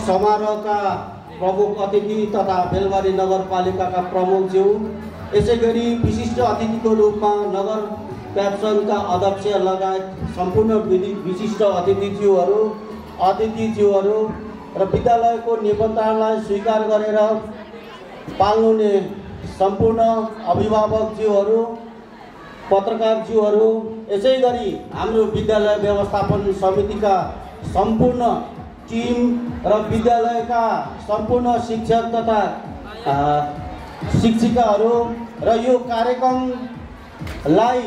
समारोहका प्रमुख अतिथि तथा बेलबारी नगरपालिकाका प्रमुखज्यू, यसैगरी विशिष्ट अतिथिको रूपमा नगर प्याप्सनका अध्यक्ष लगायत सम्पूर्ण विशिष्ट अतिथिज्यूहरू र विद्यालयको निबन्धनलाई स्वीकार गरेर पाल्नुहुने सम्पूर्ण अभिभावकज्यूहरू, पत्रकारज्यूहरू, यसैगरी हाम्रो विद्यालय व्यवस्थापन समितिका सम्पूर्ण टिम र विद्यालयका सम्पूर्ण शिक्षक तथा शिक्षिकाहरू र यो कार्यक्रमलाई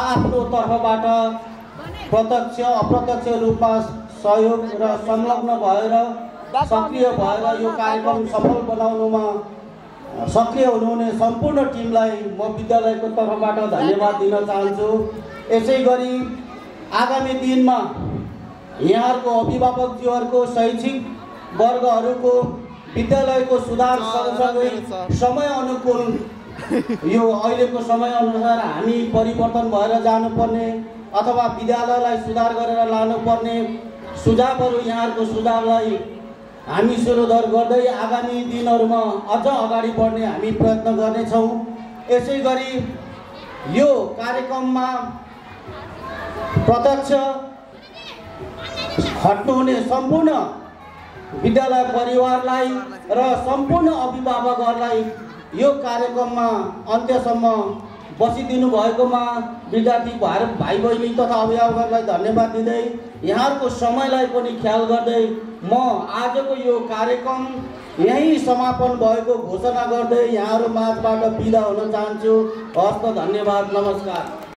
आफ्नो तर्फबाट प्रत्यक्ष अप्रत्यक्ष रूपमा सहयोग र संलग्न भएर सक्रिय भएर यो कार्यक्रम सफल बनाउनुमा सक्रिय हुनुहुने सम्पूर्ण टिमलाई म विद्यालयको तर्फबाट धन्यवाद दिन चाहन्छु। यसैगरी आगामी दिनमा यहाँहरूको अभिभावकज्यूहरूको शैक्षिक वर्गहरूको विद्यालयको सुधार सँगसँगै समय अनुकूल यो अहिलेको समय अनुसार हामी परिवर्तन भएर जानुपर्ने अथवा विद्यालयलाई सुधार गरेर लानुपर्ने सुझावहरू यहाँहरूको सुझावलाई हामी सुरुदर गर्दै आगामी दिनहरूमा अझ अगाडि बढ्ने हामी प्रयत्न गर्नेछौँ। यसैगरी यो कार्यक्रममा प्रत्यक्ष खट्नुहुने सम्पूर्ण विद्यालय परिवारलाई र सम्पूर्ण अभिभावकहरूलाई यो कार्यक्रममा अन्त्यसम्म बसिदिनु भएकोमा विद्यार्थी भाइ बहिनी तथा अभिभावकहरूलाई धन्यवाद दिँदै यहाँहरूको समयलाई पनि ख्याल गर्दै म आजको यो कार्यक्रम यहीँ समापन भएको घोषणा गर्दै यहाँहरू माझबाट बिदा हुन चाहन्छु। हस्त, धन्यवाद, नमस्कार।